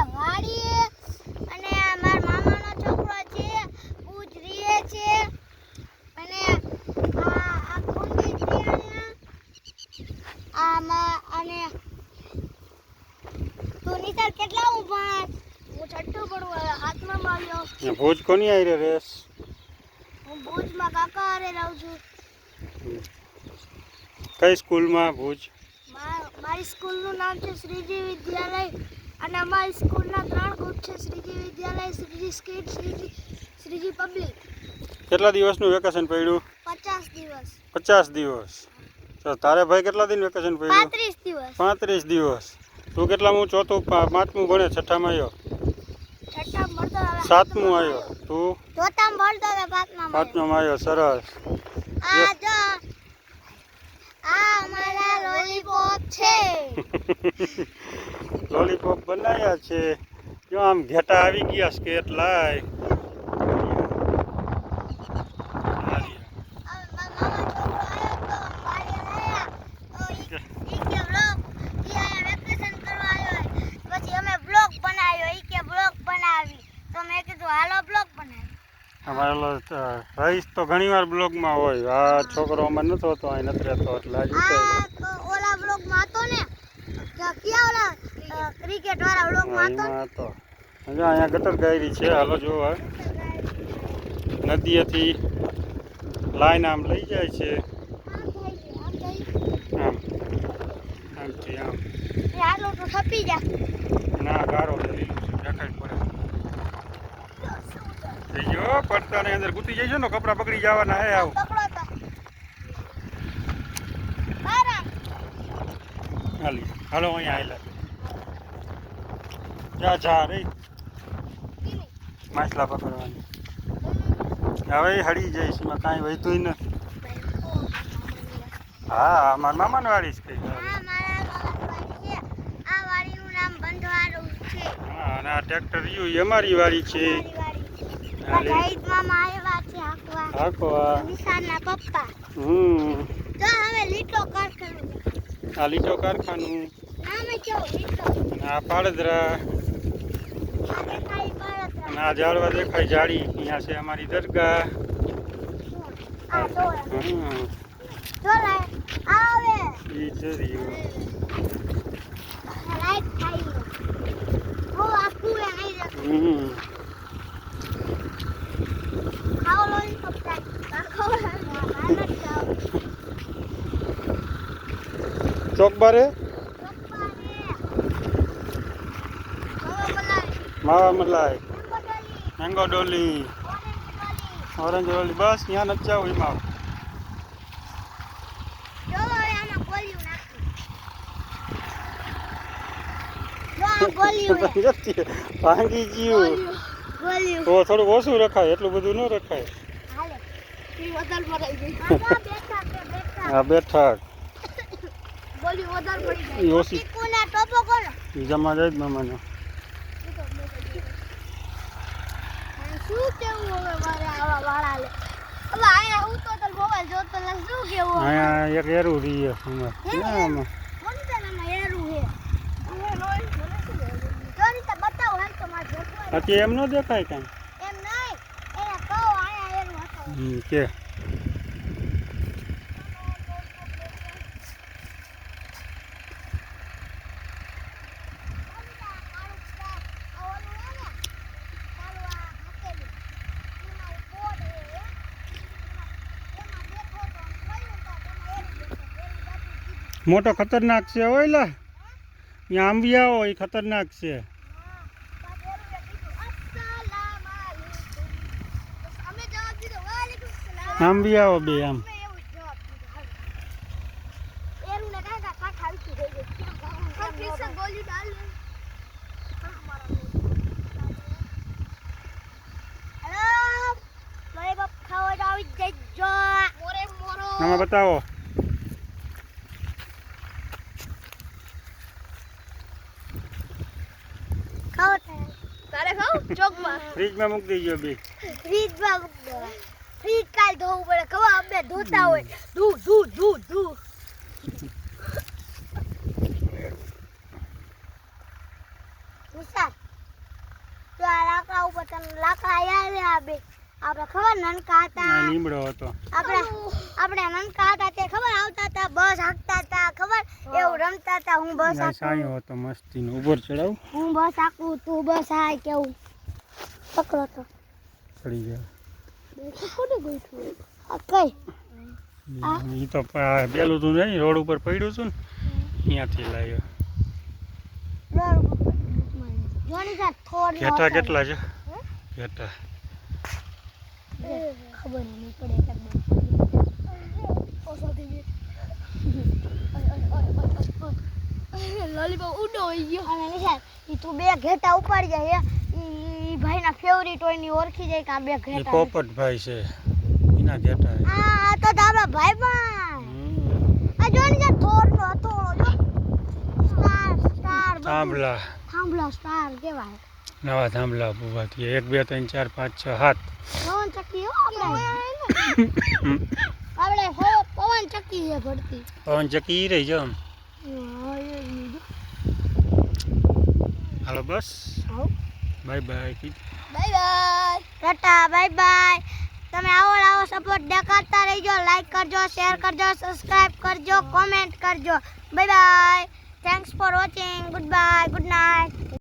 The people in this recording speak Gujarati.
વાડી અને આ મારા મામાનો છોકરો છે ભુજ રીએ છે અને આ કુંડી છે આમાં અને તું નિતાર કેટલા ઊભા હું છઠ્ઠું ભણું હાથમાં આવ્યો ભુજ કોની આઈ રેસ હું ભુજમાં કાકા હારે રહું છું કઈ સ્કૂલમાં ભુજ મારી સ્કૂલનું નામ છે શ્રીજી વિદ્યાલય અને અમારી સ્કૂલના 3 ગ્રુપ છે શ્રીજી વિદ્યાલય શ્રીજી સ્કીટ શ્રીજી પબ્લિક કેટલા દિવસનું વેકેશન પડ્યું 50 દિવસ 50 દિવસ તો તારે ભાઈ કેટલા દિન વેકેશન પડ્યું 35 દિવસ 35 દિવસ તું કેટલામું ચોથું પાંચમું ભણે છઠ્ઠામાં આવ્યો છઠ્ઠામાં ભણતો હવે સાતમું આવ્યો તું ચોથામાં ભણતો હવે પાંચમામાં આવ્યો સરસ આ જો આ અમારા લોલીપોપ છે લોલીપોપ બનાવ્યા છે જો આમ ઘેટા આવી ગયા સ્કેટ લાય અમારો રહીશ તો ઘણી વાર બ્લોગમાં હોય આ છોકરો અમારે નતો હોતો અહીં નથી રહેતો એટલે આજે ઓલા બ્લોગમાં હતો ને ક્યાં ઓલા ક્રિકેટ વાળા બ્લોગમાં હતો જો અહીંયા ગટર ગાયરી છે હાલો જો નદીએથી લાઈન આમ લઈ જાય છે આમ આમથી આમ હાલો તો થપી જા ના ગારો લીલું છે દેખાય પડે જો પડતાની અંદર ઘૂસી જઈશું ને કપડા પકડી જવાના હે આવું હાલી હાલો અહીંયા આવેલા જા રે માછલા પકડવાની હવે હળી જઈશ એમાં કાંઈ વહેતું નથી હા મારા મામાની વાડી છે હા અને આ ટ્રેક્ટર રહ્યું અમારી વાડી છે આ લીટો કારખાનું આ પાડદરા અને આ ઝાડવા દેખાય જાળી અહીંયા છે અમારી દરગાહ ઈ છે રહ્યું ચોક બારે માવા મલાઈ મેંગો ડોલી ઓરેન્જ ડોલી બસ ત્યાં નથી જાવ એમાં ભાંગી ગયું તો થોડું ઓછું રખાય એટલું બધું ન રખાય હા બેઠક ઓછી જમા જાય જ મામાને અહીંયા એક એરું રહીએ અત્યારે એમ ન દેખાય કાંઈ કે મોટો ખતરનાક છે ઓયલા ત્યાં આંબિયા હોય એ ખતરનાક છે આંબિયાઓ બે આમ આમાં બતાવો તારે ખાવ ચોકમાં ફ્રીજમાં મૂકી દેજો બે ફ્રીજમાં મૂકી દો ફ્રીજ કાલ ધોવું પડે ખબર અમે ધોતા હોય ધૂ ધૂ ધૂ ધૂ વિશાલ આપણે ખબર નાનકા હતા આ લીમડો હતો. આપણે નાનકા હતા તે ખબર આવતા હતા બસ હાંકતા હતા ખબર એવું રમતા હતા હું બસ આ સાયો હતો મસ્તીનો. ઉપર ચડાવું હું બસ હાંકું તું બસ હાય કેવું પકડો તો પડી ગયા. કોને ગોઠવું આ કઈ ઈ તો પેલું તું નહીં રોડ ઉપર પડ્યું છું ને ત્યાંથી લાવ્યો. જોની સર થોડ ઘેટા કેટલા છે? ઘેટા ખબર નહીં પડે લોલીપોપ ઉડો હોય ગયો અને નિશાન ઈ તું બે ઘેટા ઉપાડી જાય ઈ ભાઈના ફેવરિટ હોય ની ઓળખી જાય કે આ બે એ ઘેટા પોપટભાઈ છે એના ઘેટા છે. આ તો તારા ભાઈ પણ આ જોની સર થોડ નો હતો જો સ્ટાર થાંભલા થાંભલા સ્ટાર કેવાય નવા થાંભલા ઊભા થયા 1 2 3 4 5 6 7. પવન ચક્કી હો આપણે પવન ચક્કી છે ભરતી પવન ચક્કી રહી જાવ. હાલો બસ bye bye. Bye bye tata bye bye. તમે આવો સપોર્ટ દેખાડતા રહેજો. લાઈક કરજો, શેર કરજો, સબસ્ક્રાઇબ કરજો, કોમેન્ટ કરજો. Bye bye. Thanks for watching. Good bye. Good night.